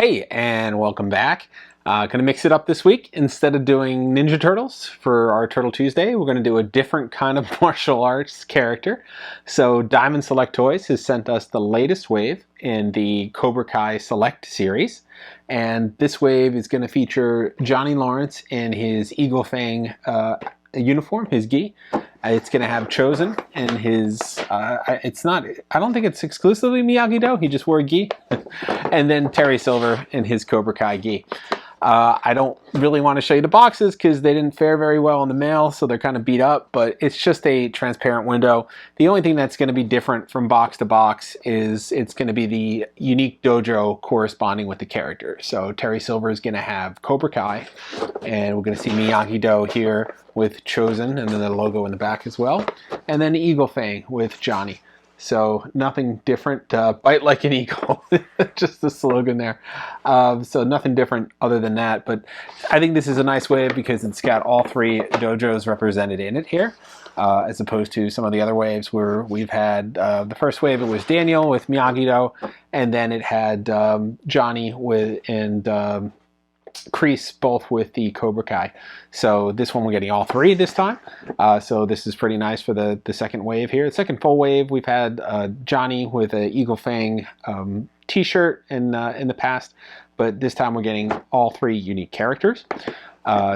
Hey, and welcome back. Gonna mix it up this week. Instead of doing Ninja Turtles for our Turtle Tuesday, we're gonna do a different kind of martial arts character. So Diamond Select Toys has sent us the latest wave in the Cobra Kai Select series. And this wave is gonna feature Johnny Lawrence in his Eagle Fang uniform, his gi. It's going to have Chozen in his, I don't think it's exclusively Miyagi-Do, he just wore a gi. And then Terry Silver in his Cobra Kai gi. I don't really want to show you the boxes because they didn't fare very well in the mail, so they're kind of beat up, but it's just a transparent window. The only thing that's going to be different from box to box is it's going to be the unique dojo corresponding with the character. So Terry Silver is going to have Cobra Kai, and we're going to see Miyagi-Do here with Chozen, and then the logo in the back as well. And then Eagle Fang with Johnny. So nothing different, bite like an eagle, just the slogan there. So nothing different other than that, but I think this is a nice wave because it's got all three dojos represented in it here, as opposed to some of the other waves where we've had, the first wave it was Daniel with Miyagi-Do, and then it had Johnny and Kreese both with the Cobra Kai. So this one we're getting all three this time. So this is pretty nice for the second wave here. The second full wave we've had Johnny with an Eagle Fang t-shirt in the past, but this time we're getting all three unique characters.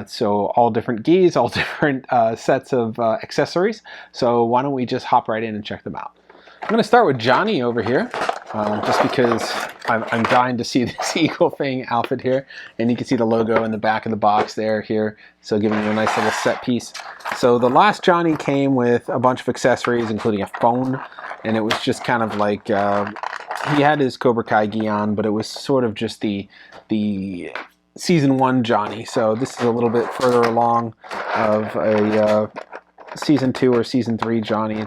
So all different gis, all different sets of accessories. So why don't we just hop right in and check them out. I'm going to start with Johnny over here, just because I'm dying to see this Eagle Fang outfit here, and you can see the logo in the back of the box there here, so giving you a nice little set piece. So the last Johnny came with a bunch of accessories, including a phone, and it was just kind of like, he had his Cobra Kai gi on, but it was sort of just the Season 1 Johnny. So this is a little bit further along of a Season 2 or Season 3 Johnny.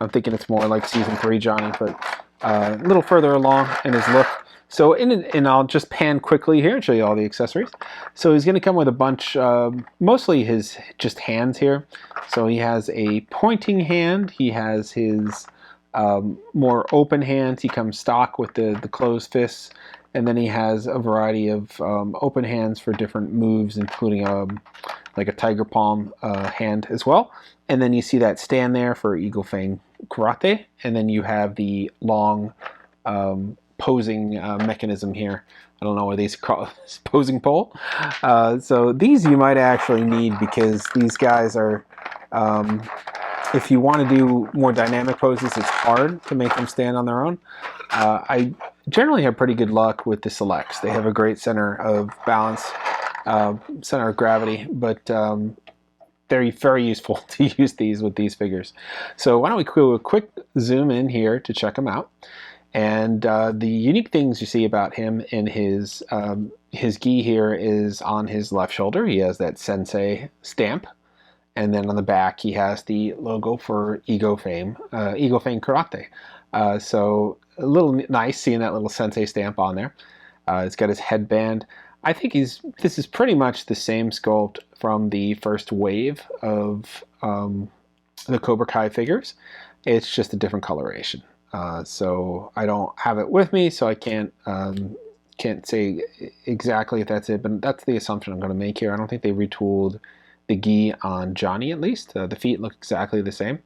I'm thinking it's more like Season 3 Johnny, but a little further along in his look. So, and I'll just pan quickly here and show you all the accessories. So he's going to come with a bunch, mostly his just hands here. So he has a pointing hand. He has his more open hands. He comes stock with the closed fists. And then he has a variety of open hands for different moves, including like a tiger palm hand as well. And then you see that stand there for Eagle Fang Karate. And then you have the long posing mechanism here. I don't know what these are called, posing pole. So these you might actually need because these guys are, if you want to do more dynamic poses, it's hard to make them stand on their own. I generally have pretty good luck with the Selects. They have a great center of balance, center of gravity, but they're very useful to use these with these figures. So why don't we do a quick zoom in here to check them out. And the unique things you see about him in his gi here is on his left shoulder. He has that sensei stamp. And then on the back, he has the logo for Eagle Fang Karate. So a little nice seeing that little sensei stamp on there. It's got his headband. I think this is pretty much the same sculpt from the first wave of the Cobra Kai figures. It's just a different coloration. So I don't have it with me, so I can't say exactly if that's it, but that's the assumption I'm going to make here. I don't think they retooled the gi on Johnny, at least. The feet look exactly the same.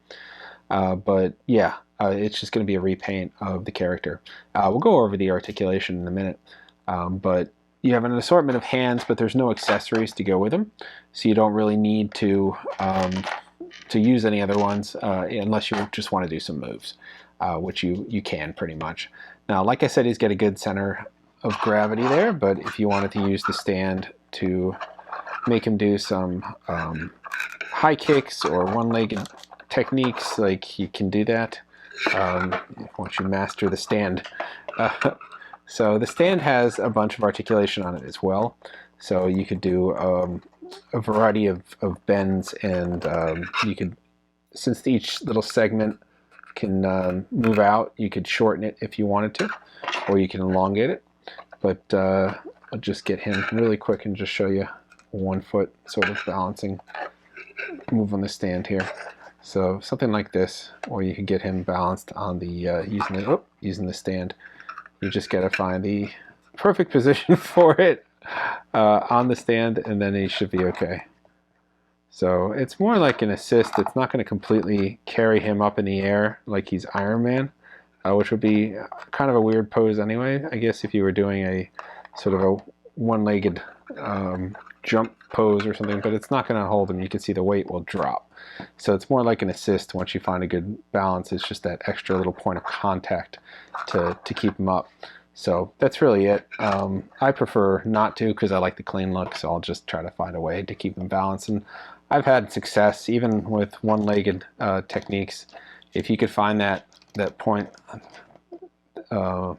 But yeah, it's just going to be a repaint of the character. We'll go over the articulation in a minute. But you have an assortment of hands, but there's no accessories to go with them. So you don't really need to use any other ones unless you just want to do some moves, which you can pretty much. Now, like I said, he's got a good center of gravity there, but if you wanted to use the stand to make him do some high kicks or one-legged techniques, like you can do that once you master the stand. So the stand has a bunch of articulation on it as well. So you could do a variety of bends, and you could, since each little segment can move out, you could shorten it if you wanted to, or you can elongate it. But I'll just get him really quick and just show you 1 foot sort of balancing move on the stand here. So something like this, or you could get him balanced on the using the stand. You just got to find the perfect position for it on the stand, and then he should be okay. So it's more like an assist. It's not going to completely carry him up in the air like he's Iron Man, which would be kind of a weird pose anyway, I guess, if you were doing a sort of a one-legged jump pose or something, but it's not going to hold him. You can see the weight will drop. So it's more like an assist. Once you find a good balance, it's just that extra little point of contact to keep him up. So that's really it. I prefer not to because I like the clean look, so I'll just try to find a way to keep them balanced. And I've had success even with one-legged techniques. If you could find that point of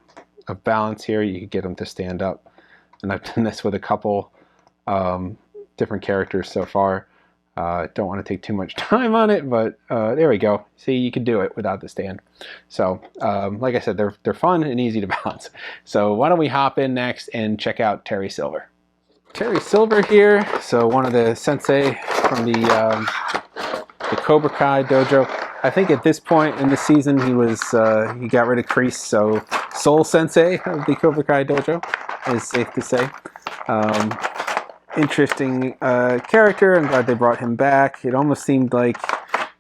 balance here, you could get them to stand up. And I've done this with a couple different characters so far. Don't want to take too much time on it, but there we go. See, you can do it without the stand. So, like I said, they're fun and easy to balance. So why don't we hop in next and check out Terry Silver. Terry Silver here. So one of the sensei from the Cobra Kai dojo. I think at this point in the season he got rid of Kreese, so Soul Sensei of the Cobra Kai dojo is safe to say. Interesting character. I'm glad they brought him back. It almost seemed like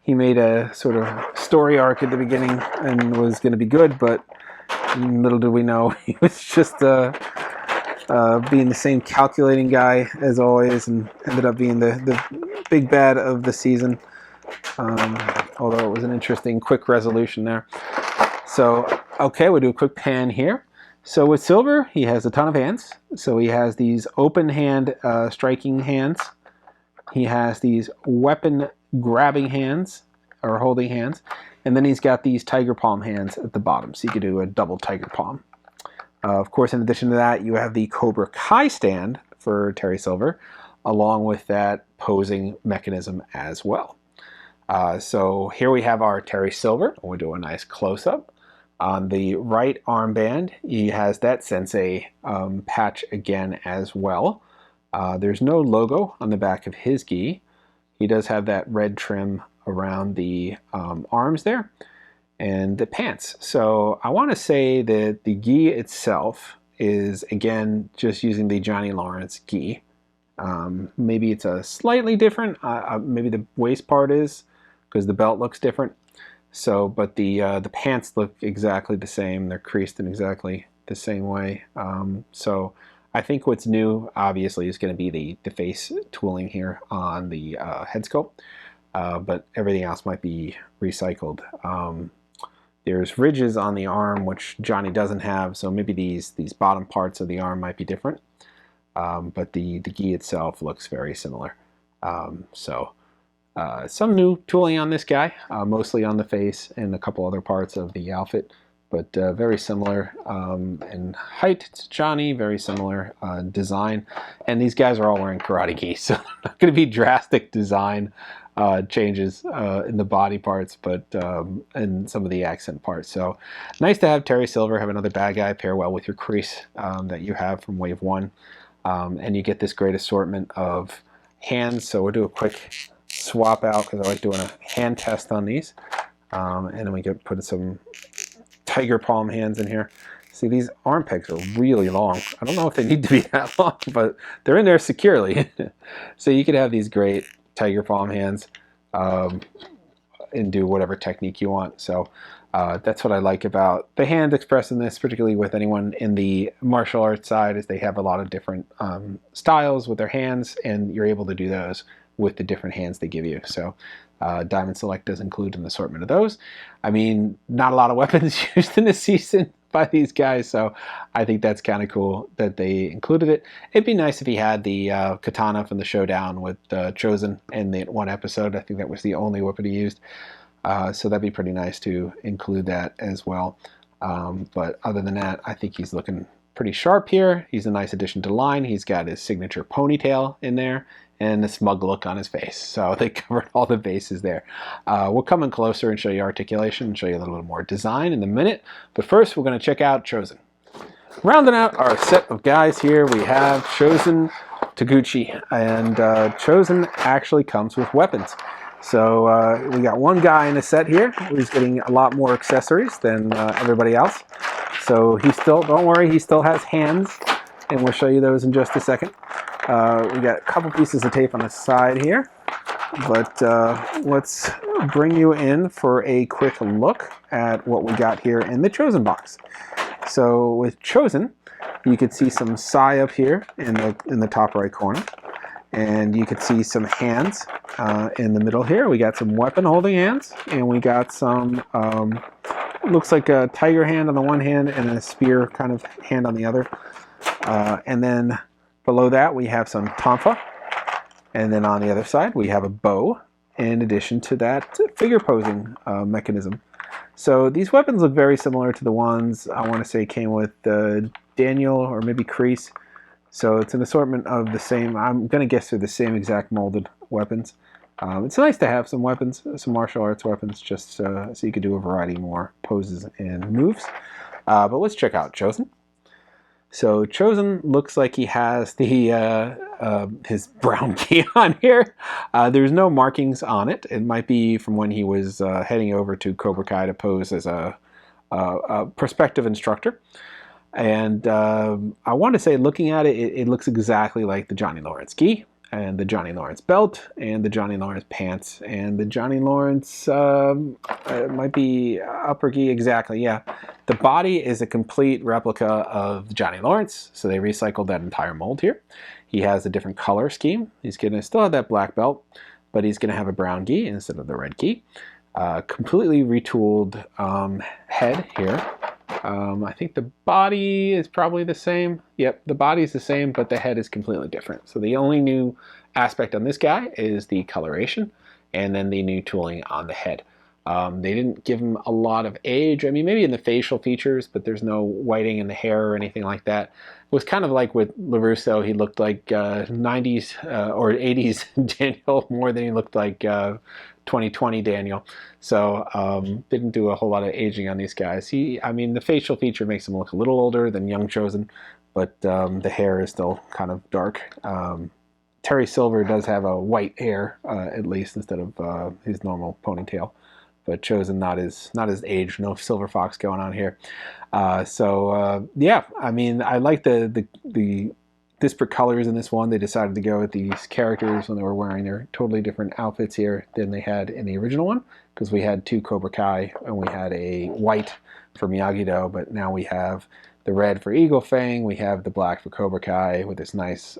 he made a sort of story arc at the beginning and was going to be good, but little did we know he was just being the same calculating guy as always, and ended up being the big bad of the season. Although it was an interesting quick resolution there. So, okay, we'll do a quick pan here. So with Silver, he has a ton of hands. So he has these open hand striking hands. He has these weapon grabbing hands, or holding hands. And then he's got these tiger palm hands at the bottom. So you could do a double tiger palm. Of course, in addition to that, you have the Cobra Kai stand for Terry Silver, along with that posing mechanism as well. So here we have our Terry Silver. We'll do a nice close-up. On the right armband, he has that sensei patch again as well. There's no logo on the back of his gi. He does have that red trim around the arms there, and the pants. So I want to say that the gi itself is, again, just using the Johnny Lawrence gi. Maybe it's a slightly different, maybe the waist part is, because the belt looks different. So, but the pants look exactly the same. They're creased in exactly the same way. So I think what's new, obviously, is going to be the face tooling here on the head sculpt. But everything else might be recycled. There's ridges on the arm, which Johnny doesn't have. So maybe these bottom parts of the arm might be different. But the gi itself looks very similar. Some new tooling on this guy, mostly on the face and a couple other parts of the outfit, but very similar in height to Johnny, very similar design. And these guys are all wearing karate gi, so not going to be drastic design changes in the body parts, but and some of the accent parts. So nice to have Terry Silver have another bad guy pair well with your Kreese that you have from Wave 1. And you get this great assortment of hands. So we'll do a quick swap out because I like doing a hand test on these. And then we get put some tiger palm hands in here. See, these arm pegs are really long. I don't know if they need to be that long, but they're in there securely. So you could have these great tiger palm hands and do whatever technique you want. So that's what I like about the hand expressing this, particularly with anyone in the martial arts side, is they have a lot of different styles with their hands, and you're able to do those with the different hands they give you. So Diamond Select does include an assortment of those. I mean, not a lot of weapons used in this season by these guys, so I think that's kind of cool that they included it. It'd be nice if he had the katana from the showdown with Chozen in the one episode. I think that was the only weapon he used. So that'd be pretty nice to include that as well. But other than that, I think he's looking pretty sharp here. He's a nice addition to the line. He's got his signature ponytail in there and the smug look on his face. So they covered all the bases there. We'll come in closer and show you articulation and show you a little bit more design in a minute. But first, we're going to check out Chozen. Rounding out our set of guys here, we have Chozen Taguchi. And Chozen actually comes with weapons. So we got one guy in the set here who's getting a lot more accessories than everybody else. So he still, don't worry, he still has hands and we'll show you those in just a second. We got a couple pieces of tape on the side here, but let's bring you in for a quick look at what we got here in the Chozen box. So with Chozen, you could see some sai up here in the top right corner, and you could see some hands in the middle here. We got some weapon holding hands, and we got some looks like a tiger hand on the one hand and a spear kind of hand on the other. And then below that we have some tonfa, and then on the other side we have a bow in addition to that figure posing mechanism. So these weapons look very similar to the ones I want to say came with Daniel or maybe Kreese. So it's an assortment of the same, I'm going to guess they're the same exact molded weapons. It's nice to have some weapons, some martial arts weapons, just so you could do a variety more poses and moves. But let's check out Chozen. So Chozen looks like he has the his brown key on here. There's no markings on it. It might be from when he was heading over to Cobra Kai to pose as a prospective instructor. And I want to say, looking at it, it looks exactly like the Johnny Lawrence gi, and the Johnny Lawrence belt, and the Johnny Lawrence pants, and the Johnny Lawrence might be upper gi, exactly, yeah. The body is a complete replica of Johnny Lawrence, so they recycled that entire mold here. He has a different color scheme. He's going to still have that black belt, but he's going to have a brown gi instead of the red gi. Completely retooled head here. I think the body is probably the same. Yep, the body is the same, but the head is completely different. So the only new aspect on this guy is the coloration, and then the new tooling on the head. They didn't give him a lot of age. I mean, maybe in the facial features, but there's no whiting in the hair or anything like that. It was kind of like with LaRusso. He looked like 90s or 80s Daniel more than he looked like 2020 Daniel. So didn't do a whole lot of aging on these guys. I mean, the facial feature makes him look a little older than young Chozen, but the hair is still kind of dark. Terry Silver does have a white hair, at least, instead of his normal ponytail. But Chozen not as aged, no Silver Fox going on here. Yeah, I mean, I like the disparate colors in this one. They decided to go with these characters when they were wearing their totally different outfits here than they had in the original one, because we had two Cobra Kai and we had a white for Miyagi-Do, but now we have the red for Eagle Fang, we have the black for Cobra Kai with this nice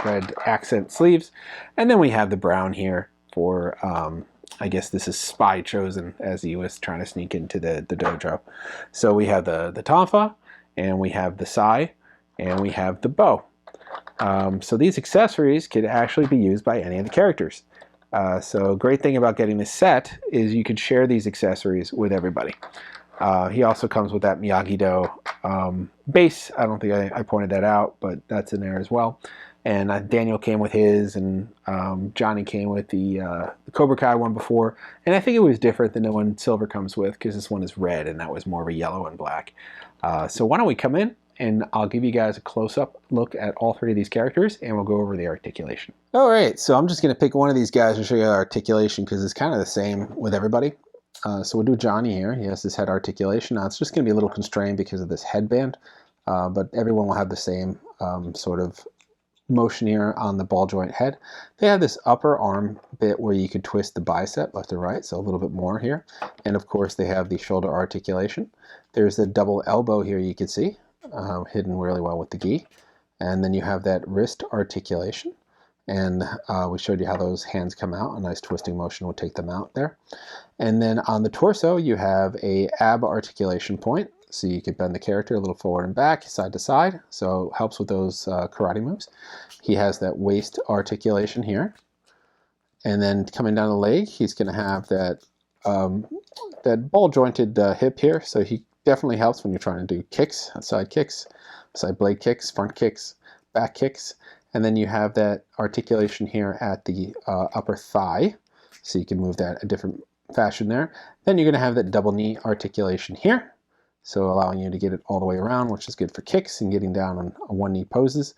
red accent sleeves, and then we have the brown here for I guess this is Spy Chozen, as he was trying to sneak into the dojo. So we have the tonfa, and we have the sai, and we have the bow. So these accessories could actually be used by any of the characters. So great thing about getting this set is you could share these accessories with everybody. He also comes with that Miyagi-Do base. I don't think I pointed that out, but that's in there as well. And Daniel came with his, and Johnny came with the Cobra Kai one before. And I think it was different than the one Silver comes with, because this one is red, and that was more of a yellow and black. So why don't we come in, and I'll give you guys a close-up look at all three of these characters, and we'll go over the articulation. All right, so I'm just going to pick one of these guys and show you the articulation, because it's kind of the same with everybody. So we'll do Johnny here. He has his head articulation. Now, it's just going to be a little constrained because of this headband, but everyone will have the same sort of motion here on the ball joint head. They have this upper arm bit where you could twist the bicep left to right, so a little bit more here. And of course they have the shoulder articulation. There's the double elbow here you can see, hidden really well with the gi. And then you have that wrist articulation. And we showed you how those hands come out. A nice twisting motion will take them out there. And then on the torso, you have a ab articulation point. So you could bend the character a little forward and back, side to side. So it helps with those karate moves. He has that waist articulation here. And then coming down the leg, he's going to have that that ball jointed hip here. So he definitely helps when you're trying to do kicks, side blade kicks, front kicks, back kicks. And then you have that articulation here at the upper thigh. So you can move that a different fashion there. Then you're going to have that double knee articulation here. So allowing you to get it all the way around, which is good for kicks and getting down on one knee poses.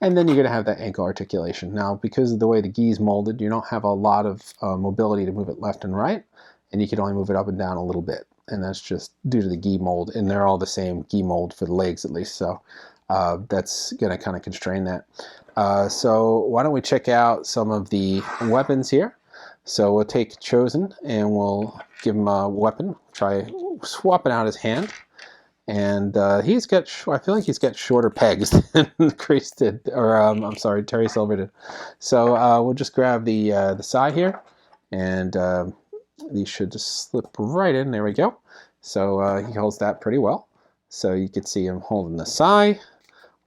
And then you're going to have that ankle articulation. Now, because of the way the gi is molded, you don't have a lot of mobility to move it left and right, and you can only move it up and down a little bit. And that's just due to the gi mold, and they're all the same gi mold for the legs at least. So that's going to kind of constrain that. So why don't we check out some of the weapons here. So we'll take Chozen and we'll give him a weapon, try swapping out his hand. And he's got, I feel like he's got shorter pegs than Kreese did, or I'm sorry, Terry Silver did. So we'll just grab the side here, and these should just slip right in. There we go. So he holds that pretty well. So you could see him holding the sai,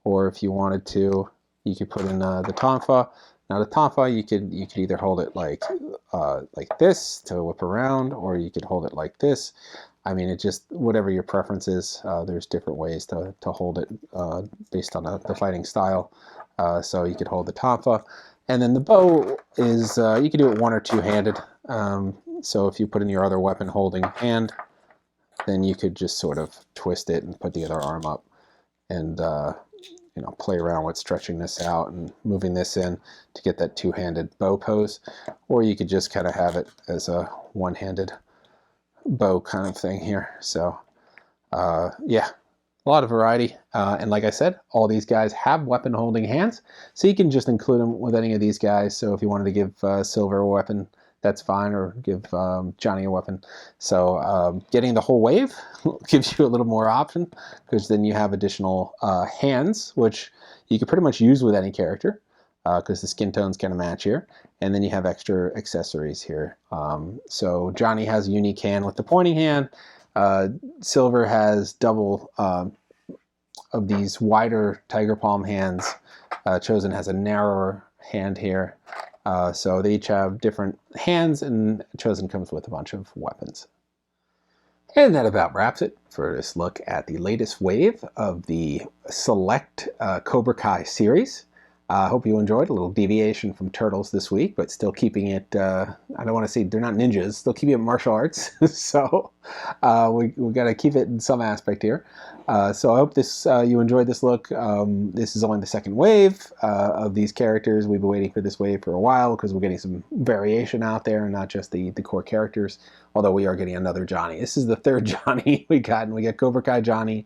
or if you wanted to, you could put in the tonfa. Now the tonfa, you could either hold it like this to whip around, or you could hold it like this. I mean, it just, whatever your preference is, there's different ways to hold it based on the fighting style. So you could hold the tonfa. And then the bow is, you could do it one or two-handed. So if you put in your other weapon holding hand, then you could just sort of twist it and put the other arm up and, you know, play around with stretching this out and moving this in to get that two-handed bow pose. Or you could just kind of have it as a one-handed bow kind of thing here. So yeah, a lot of variety, and like I said, all these guys have weapon holding hands, so you can just include them with any of these guys. So if you wanted to give Silver a weapon, that's fine, or give Johnny a weapon. So getting the whole wave gives you a little more option, because then you have additional hands, which you could pretty much use with any character, because the skin tones kind of match here. And then you have extra accessories here. So Johnny has a unique hand with the pointing hand. Silver has double of these wider tiger palm hands. Chozen has a narrower hand here. So they each have different hands, and Chozen comes with a bunch of weapons. And that about wraps it for this look at the latest wave of the Select Cobra Kai series. I hope you enjoyed a little deviation from Turtles this week, but still keeping it, I don't want to say they're not ninjas, still keeping it martial arts. So we got to keep it in some aspect here. So I hope this you enjoyed this look. This is only the second wave of these characters. We've been waiting for this wave for a while because we're getting some variation out there and not just the core characters, although we are getting another Johnny. This is the third Johnny we got, and we got Cobra Kai Johnny,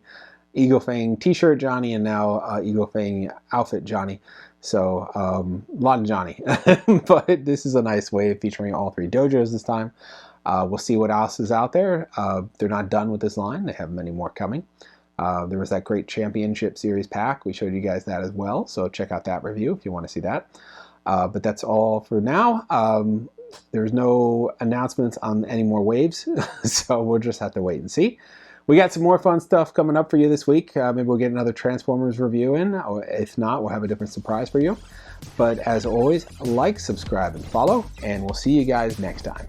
Eagle Fang t-shirt Johnny, and now Eagle Fang outfit Johnny. So a lot of Johnny, but this is a nice wave featuring all three dojos this time. We'll see what else is out there. They're not done with this line. They have many more coming. There was that great Championship Series pack. We showed you guys that as well, so check out that review if you want to see that. But that's all for now. There's no announcements on any more waves, so we'll just have to wait and see. We got some more fun stuff coming up for you this week. Maybe we'll get another Transformers review in. Or if not, we'll have a different surprise for you. But as always, like, subscribe, and follow, and we'll see you guys next time.